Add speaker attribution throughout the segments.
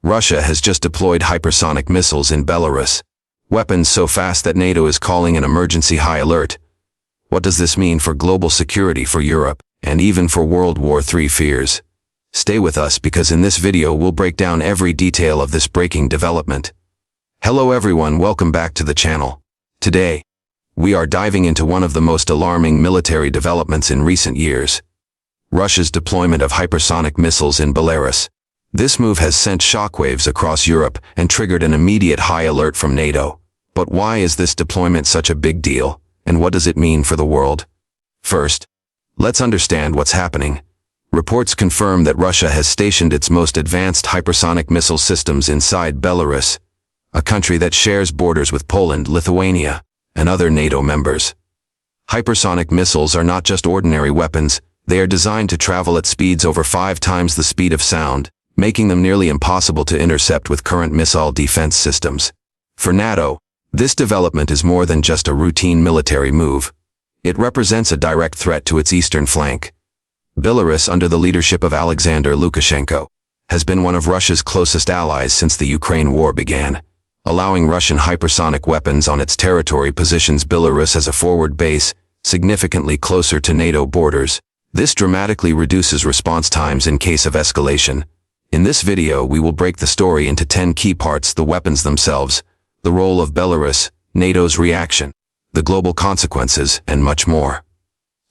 Speaker 1: Russia has just deployed hypersonic missiles in Belarus. Weapons so fast that NATO is calling an emergency high alert. What does this mean for global security for Europe, and even for World War III fears? Stay with us because in this video we'll break down every detail of this breaking development. Hello everyone, welcome back to the channel. Today, we are diving into one of the most alarming military developments in recent years. Russia's deployment of hypersonic missiles in Belarus. This move has sent shockwaves across Europe and triggered an immediate high alert from NATO. But why is this deployment such a big deal, and what does it mean for the world? First, let's understand what's happening. Reports confirm that Russia has stationed its most advanced hypersonic missile systems inside Belarus, a country that shares borders with Poland, Lithuania, and other NATO members. Hypersonic missiles are not just ordinary weapons, they are designed to travel at speeds over 5 times the speed of sound, making them nearly impossible to intercept with current missile defense systems. For NATO, this development is more than just a routine military move. It represents a direct threat to its eastern flank. Belarus, under the leadership of Alexander Lukashenko, has been one of Russia's closest allies since the Ukraine war began. Allowing Russian hypersonic weapons on its territory positions Belarus as a forward base, significantly closer to NATO borders. This dramatically reduces response times in case of escalation. In this video, we will break the story into 10 key parts: the weapons themselves, the role of Belarus, NATO's reaction, the global consequences, and much more.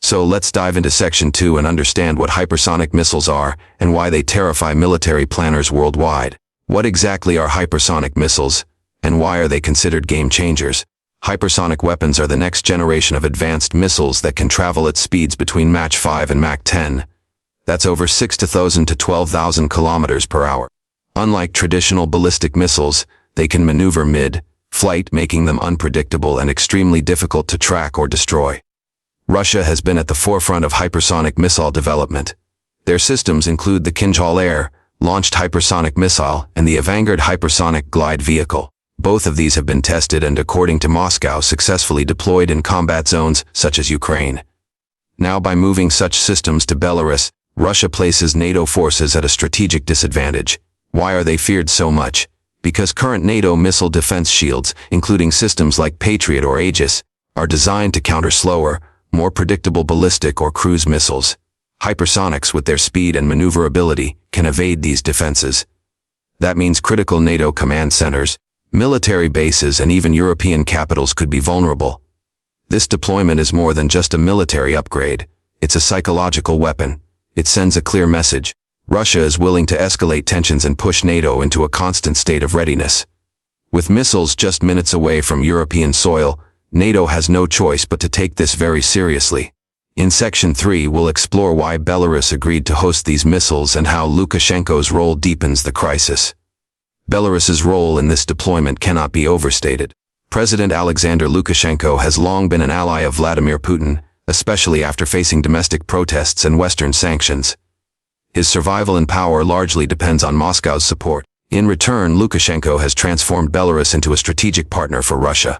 Speaker 1: So let's dive into Section 2 and understand what hypersonic missiles are and why they terrify military planners worldwide. What exactly are hypersonic missiles, and why are they considered game changers? Hypersonic weapons are the next generation of advanced missiles that can travel at speeds between Mach 5 and Mach 10. That's over 6,000 to 12,000 kilometers per hour. Unlike traditional ballistic missiles, they can maneuver mid-flight, making them unpredictable and extremely difficult to track or destroy. Russia has been at the forefront of hypersonic missile development. Their systems include the Kinjal air-launched hypersonic missile and the Avangard hypersonic glide vehicle. Both of these have been tested and, according to Moscow, successfully deployed in combat zones such as Ukraine. Now, by moving such systems to Belarus, Russia places NATO forces at a strategic disadvantage. Why are they feared so much? Because current NATO missile defense shields, including systems like Patriot or Aegis, are designed to counter slower, more predictable ballistic or cruise missiles. Hypersonics, with their speed and maneuverability, can evade these defenses. That means critical NATO command centers, military bases, and even European capitals could be vulnerable. This deployment is more than just a military upgrade. It's a psychological weapon. It sends a clear message. Russia is willing to escalate tensions and push NATO into a constant state of readiness. With missiles just minutes away from European soil, NATO has no choice but to take this very seriously. In Section 3, we'll explore why Belarus agreed to host these missiles and how Lukashenko's role deepens the crisis. Belarus's role in this deployment cannot be overstated. President Alexander Lukashenko has long been an ally of Vladimir Putin, especially after facing domestic protests and Western sanctions. His survival in power largely depends on Moscow's support. In return, Lukashenko has transformed Belarus into a strategic partner for Russia.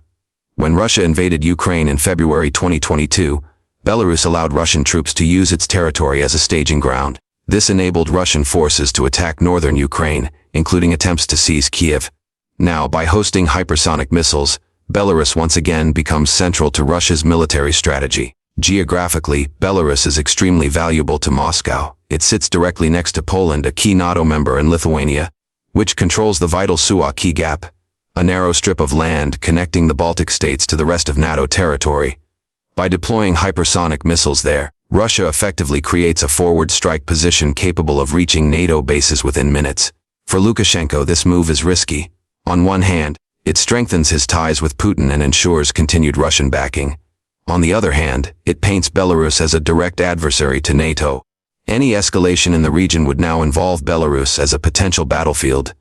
Speaker 1: When Russia invaded Ukraine in February 2022, Belarus allowed Russian troops to use its territory as a staging ground. This enabled Russian forces to attack northern Ukraine, including attempts to seize Kiev. Now, by hosting hypersonic missiles, Belarus once again becomes central to Russia's military strategy. Geographically, Belarus is extremely valuable to Moscow. It sits directly next to Poland, a key NATO member, and Lithuania, which controls the vital Suwalki Gap, a narrow strip of land connecting the Baltic states to the rest of NATO territory. By deploying hypersonic missiles there, Russia effectively creates a forward strike position capable of reaching NATO bases within minutes. For Lukashenko, this move is risky. On one hand, it strengthens his ties with Putin and ensures continued Russian backing. On the other hand, it paints Belarus as a direct adversary to NATO. Any escalation in the region would now involve Belarus as a potential battlefield.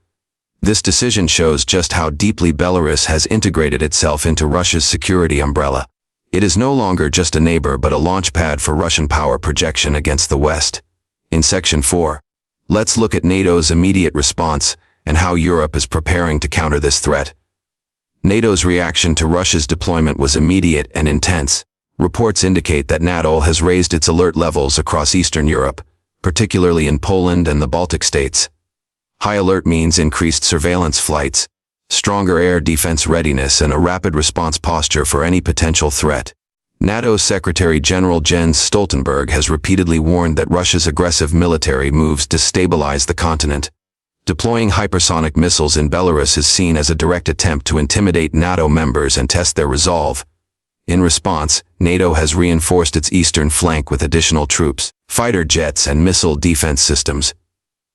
Speaker 1: This decision shows just how deeply Belarus has integrated itself into Russia's security umbrella. It is no longer just a neighbor but a launchpad for Russian power projection against the West. In Section 4, let's look at NATO's immediate response and how Europe is preparing to counter this threat. NATO's reaction to Russia's deployment was immediate and intense. Reports indicate that NATO has raised its alert levels across Eastern Europe, particularly in Poland and the Baltic states. High alert means increased surveillance flights, stronger air defense readiness, and a rapid response posture for any potential threat. NATO Secretary General Jens Stoltenberg has repeatedly warned that Russia's aggressive military moves destabilize the continent. Deploying hypersonic missiles in Belarus is seen as a direct attempt to intimidate NATO members and test their resolve. In response, NATO has reinforced its eastern flank with additional troops, fighter jets, and missile defense systems.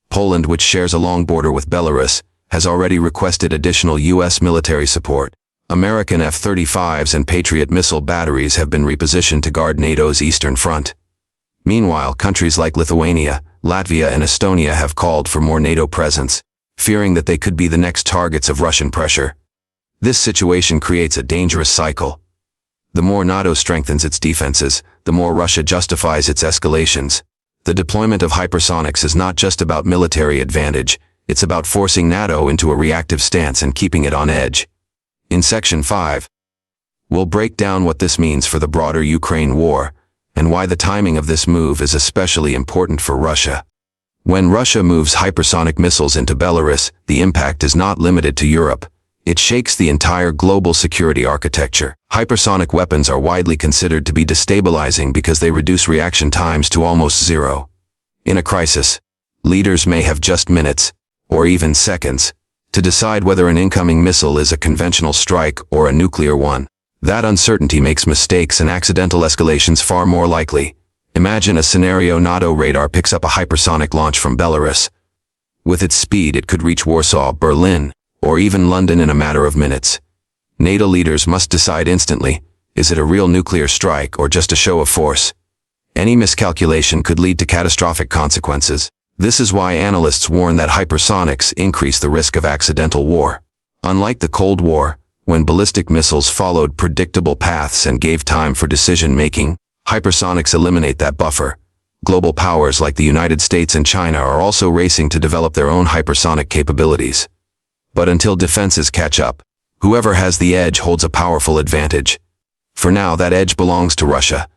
Speaker 1: Poland, which shares a long border with Belarus, has already requested additional U.S. military support. American F-35s and Patriot missile batteries have been repositioned to guard NATO's eastern front. Meanwhile, countries like Lithuania, Latvia, and Estonia have called for more NATO presence, fearing that they could be the next targets of Russian pressure. This situation creates a dangerous cycle. The more NATO strengthens its defenses, the more Russia justifies its escalations. The deployment of hypersonics is not just about military advantage, it's about forcing NATO into a reactive stance and keeping it on edge. In Section 5, we'll break down what this means for the broader Ukraine war, and why the timing of this move is especially important for Russia. When Russia moves hypersonic missiles into Belarus, the impact is not limited to Europe. It shakes the entire global security architecture. Hypersonic weapons are widely considered to be destabilizing because they reduce reaction times to almost zero. In a crisis, leaders may have just minutes, or even seconds, to decide whether an incoming missile is a conventional strike or a nuclear one. That uncertainty makes mistakes and accidental escalations far more likely. Imagine a scenario: NATO radar picks up a hypersonic launch from Belarus. With its speed, it could reach Warsaw, Berlin, or even London in a matter of minutes. NATO leaders must decide instantly, is it a real nuclear strike or just a show of force? Any miscalculation could lead to catastrophic consequences. This is why analysts warn that hypersonics increase the risk of accidental war. Unlike the Cold War, when ballistic missiles followed predictable paths and gave time for decision-making, hypersonics eliminate that buffer. Global powers like the United States and China are also racing to develop their own hypersonic capabilities. But until defenses catch up, whoever has the edge holds a powerful advantage. For now, that edge belongs to Russia.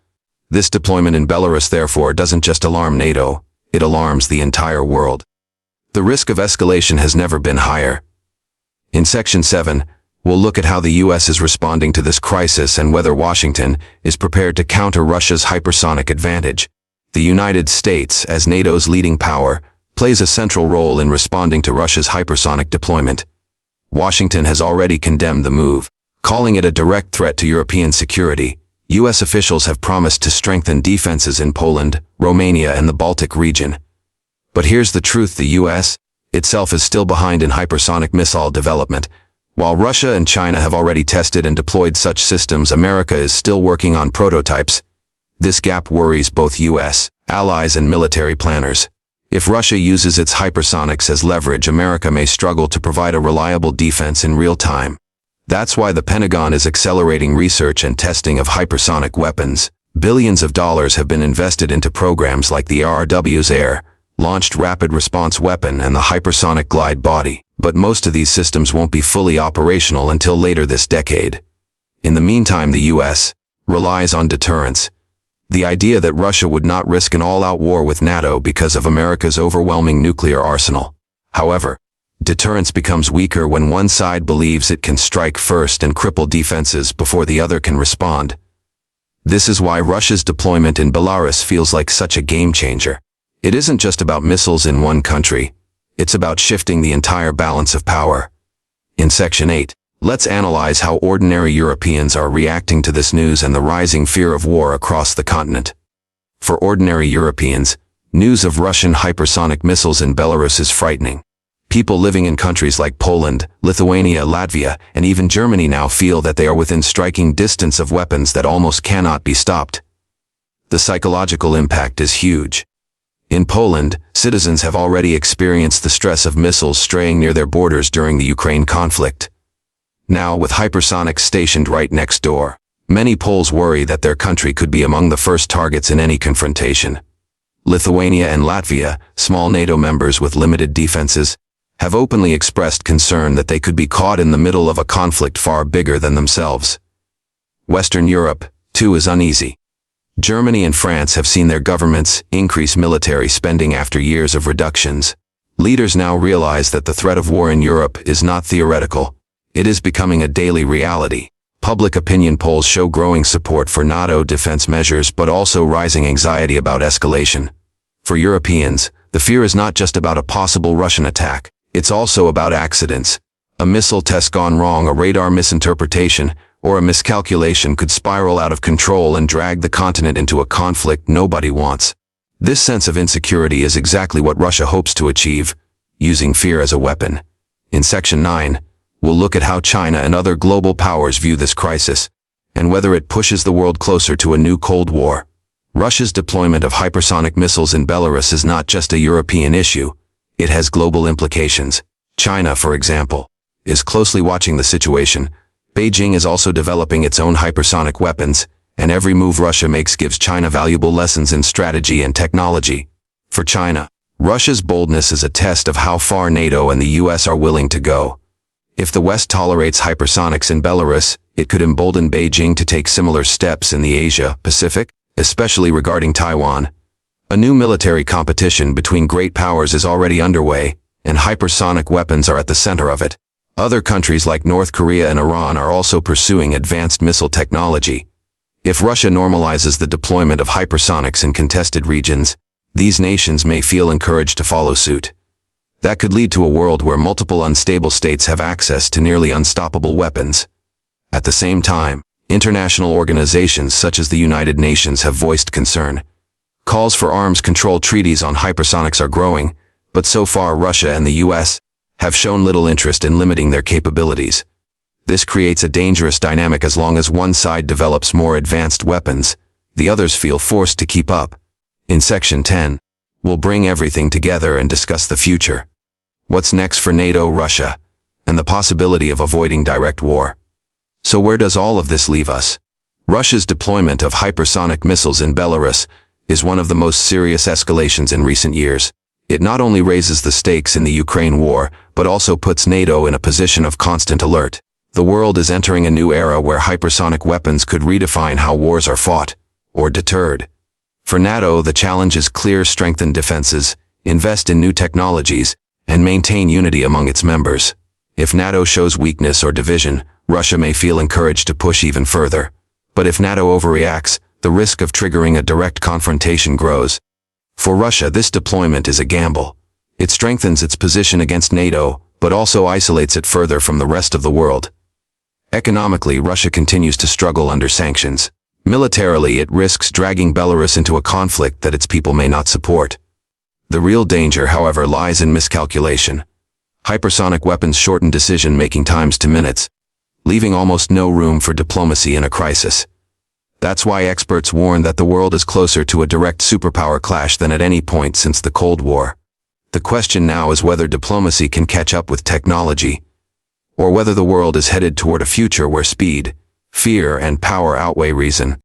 Speaker 1: This deployment in Belarus, therefore, doesn't just alarm NATO, it alarms the entire world. The risk of escalation has never been higher. In Section 7, we'll look at how the U.S. is responding to this crisis and whether Washington is prepared to counter Russia's hypersonic advantage. The United States, as NATO's leading power, plays a central role in responding to Russia's hypersonic deployment. Washington has already condemned the move, calling it a direct threat to European security. U.S. officials have promised to strengthen defenses in Poland, Romania, and the Baltic region. But here's the truth: the U.S. itself is still behind in hypersonic missile development. While Russia and China have already tested and deployed such systems, America is still working on prototypes. This gap worries both U.S. allies and military planners. If Russia uses its hypersonics as leverage, America may struggle to provide a reliable defense in real time. That's why the Pentagon is accelerating research and testing of hypersonic weapons. Billions of dollars have been invested into programs like the RRW's Air-Launched Rapid Response Weapon and the Hypersonic Glide Body. But most of these systems won't be fully operational until later this decade. In the meantime, the U.S. relies on deterrence. The idea that Russia would not risk an all-out war with NATO because of America's overwhelming nuclear arsenal. However, deterrence becomes weaker when one side believes it can strike first and cripple defenses before the other can respond. This is why Russia's deployment in Belarus feels like such a game-changer. It isn't just about missiles in one country. It's about shifting the entire balance of power. In Section 8, let's analyze how ordinary Europeans are reacting to this news and the rising fear of war across the continent. For ordinary Europeans, news of Russian hypersonic missiles in Belarus is frightening. People living in countries like Poland, Lithuania, Latvia, and even Germany now feel that they are within striking distance of weapons that almost cannot be stopped. The psychological impact is huge. In Poland, citizens have already experienced the stress of missiles straying near their borders during the Ukraine conflict. Now, with hypersonics stationed right next door, many Poles worry that their country could be among the first targets in any confrontation. Lithuania and Latvia, small NATO members with limited defenses, have openly expressed concern that they could be caught in the middle of a conflict far bigger than themselves. Western Europe, too, is uneasy. Germany and France have seen their governments increase military spending after years of reductions. Leaders now realize that the threat of war in Europe is not theoretical. It is becoming a daily reality. Public opinion polls show growing support for NATO defense measures but also rising anxiety about escalation. For Europeans, the fear is not just about a possible Russian attack. It's also about accidents. A missile test gone wrong, a radar misinterpretation, or a miscalculation could spiral out of control and drag the continent into a conflict nobody wants. This sense of insecurity is exactly what Russia hopes to achieve, using fear as a weapon. In Section 9, we'll look at how China and other global powers view this crisis, and whether it pushes the world closer to a new Cold War. Russia's deployment of hypersonic missiles in Belarus is not just a European issue, it has global implications. China, for example, is closely watching the situation. Beijing is also developing its own hypersonic weapons, and every move Russia makes gives China valuable lessons in strategy and technology. For China, Russia's boldness is a test of how far NATO and the US are willing to go. If the West tolerates hypersonics in Belarus, it could embolden Beijing to take similar steps in the Asia-Pacific, especially regarding Taiwan. A new military competition between great powers is already underway, and hypersonic weapons are at the center of it. Other countries like North Korea and Iran are also pursuing advanced missile technology. If Russia normalizes the deployment of hypersonics in contested regions, these nations may feel encouraged to follow suit. That could lead to a world where multiple unstable states have access to nearly unstoppable weapons. At the same time, international organizations such as the United Nations have voiced concern. Calls for arms control treaties on hypersonics are growing, but so far Russia and the US have shown little interest in limiting their capabilities. This creates a dangerous dynamic. As long as one side develops more advanced weapons, the others feel forced to keep up. In Section 10, we'll bring everything together and discuss the future. What's next for NATO, Russia, and the possibility of avoiding direct war. So where does all of this leave us? Russia's deployment of hypersonic missiles in Belarus is one of the most serious escalations in recent years. It not only raises the stakes in the Ukraine war, but also puts NATO in a position of constant alert. The world is entering a new era where hypersonic weapons could redefine how wars are fought, or deterred. For NATO, the challenge is clear: strengthen defenses, invest in new technologies, and maintain unity among its members. If NATO shows weakness or division, Russia may feel encouraged to push even further. But if NATO overreacts, the risk of triggering a direct confrontation grows. For Russia, this deployment is a gamble. It strengthens its position against NATO, but also isolates it further from the rest of the world. Economically, Russia continues to struggle under sanctions. Militarily, it risks dragging Belarus into a conflict that its people may not support. The real danger, however, lies in miscalculation. Hypersonic weapons shorten decision-making times to minutes, leaving almost no room for diplomacy in a crisis. That's why experts warn that the world is closer to a direct superpower clash than at any point since the Cold War. The question now is whether diplomacy can catch up with technology, or whether the world is headed toward a future where speed, fear, and power outweigh reason.